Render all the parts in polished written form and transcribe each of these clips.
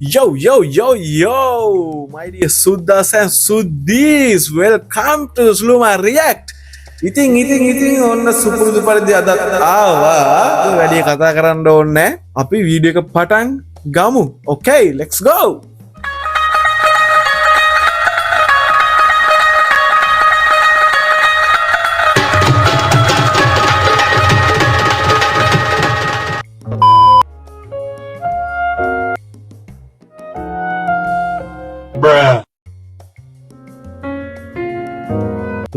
Yo, my dear Suddas and Suddis, welcome to Sluma React. ඉතින් ඔන්න සුපුරුදු පරිදි අදත් ආවා. වැඩි කතා කරන්න ඕනේ නැහැ. අපි වීඩියෝ එක පටන් ගමු. Okay, let's go.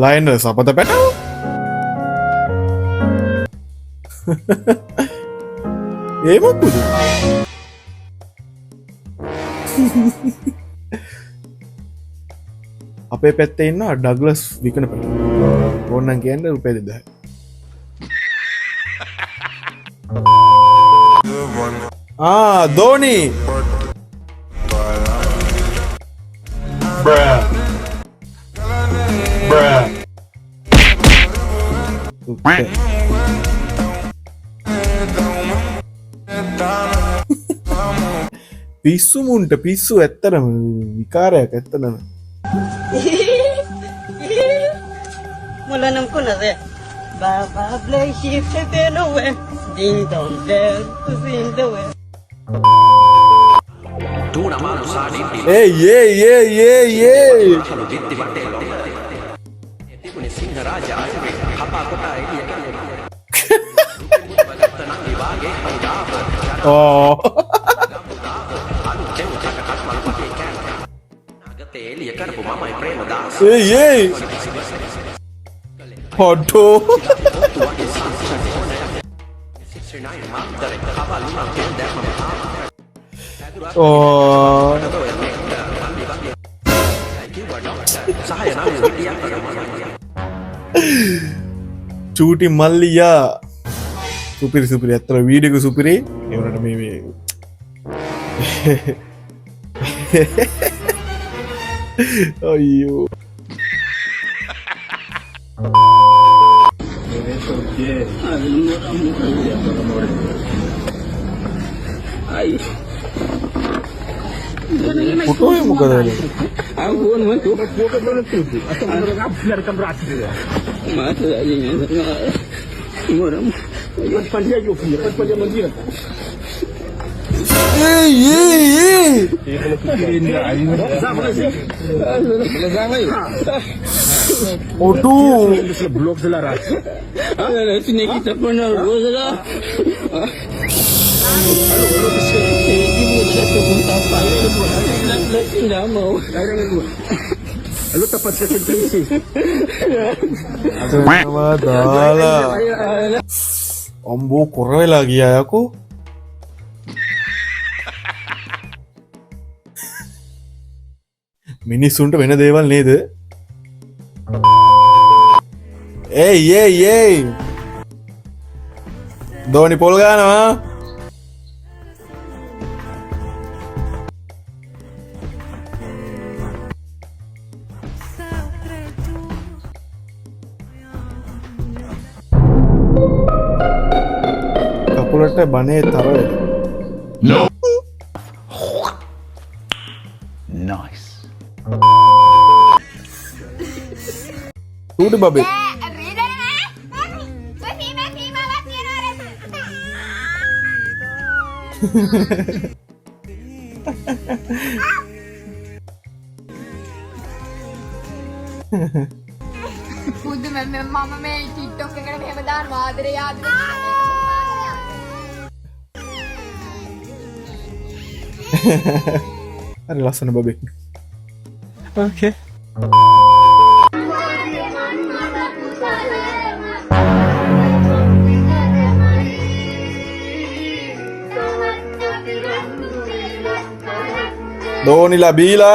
Lionel apa tak petal? Emang tu. අපේ පැත්තේ ඉන්න ඩග්ලස් විකන පැට ඕන්නන් කියන්න රුපේ 2000 ධෝනි පිස්සු මුන්ට පිස්සු ඇත්තටම විකාරයක් ඇත්තටම Mulanam ko na rin. Baba play shift sa Delaware. Ding dong bell to sing the way. Hey, yeah. Oh. Hey. Photo. Oh. Cuti Malia. Supir අතර වීඩියෝ එක සුපිරි. ඒ වුණාට මේ අයියෝ. Foto yang muka tadi. Aku nak tu. Atau nak biar kamera asli. Masa ini. Orang. Pandai yo punya. Pandai mandira. Hey. Foto. Blok selaras. Sini kita pernah rosalah. Lu tepat konsentrasi. Ombo kurang lagi ya aku. මිනිස්සුන්ට වෙන දේවල් නේද? ඒයි. ධෝනි පොල් ගන්නවා. කකුලට බනේ තර වෙන. No. Nice. Tudo babe. බුදු මම මේ TikTok එකට මෙහෙම දාන ආදරේ හරි ලස්සන බබෙක්. Okay. Dhoni Labila.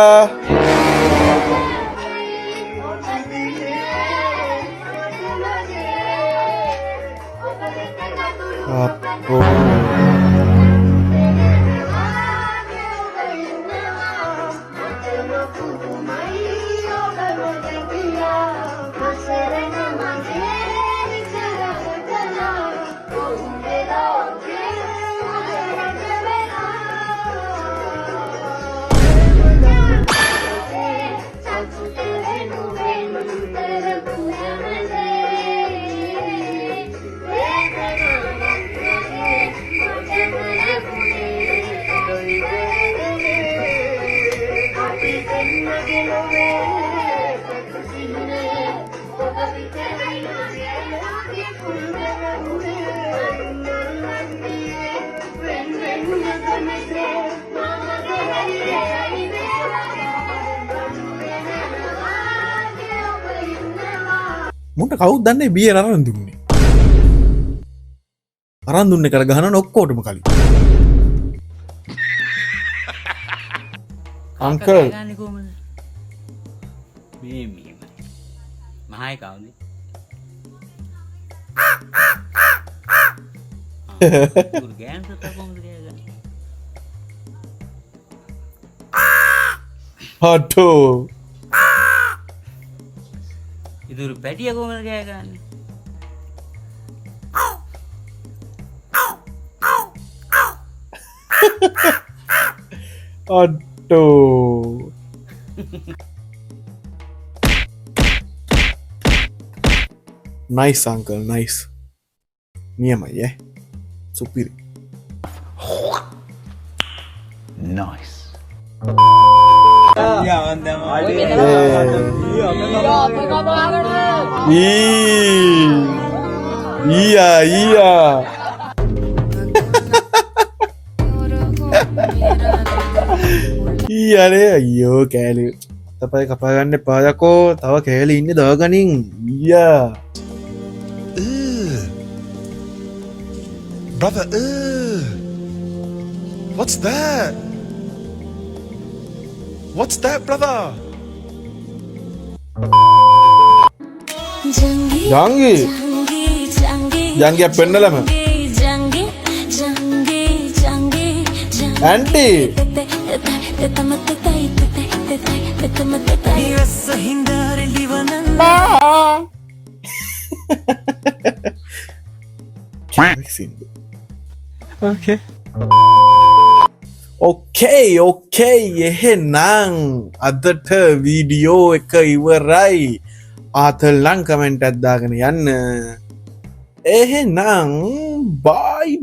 මුන්ට කවුද දන්නේ බියර් අරන් දුන්නේ අරන් දුන්නේ කර ගහන ඔක්කොටම කලින් අංකල් ගන්න කොහමද මේ මහයි කවුද ගෑන් සත කොහමද ගන්නේ හටෝ ඉදුරු පැටිය කොහමද ගෑ ගන්නේ අට්ටෝ නයිස් අංකල් නයිස් නියමයි සුපිරි Nice. ඊයා ඊයනේ අයියෝ කෑලි තපයි කපාගන්න පායකෝ තව කෑලි ඉන්න දාගනින් ඊයා Brother, what's that? What's that, brother? ජංගි ජංගිය පෙන්නලම ඇන්ටි ඕකේ එහෙනම් අදට වීඩියෝ එක ඉවරයි ආතල්ලං කමෙන්ට් ඇත්දාගෙන යන්න එහෙනම් බයි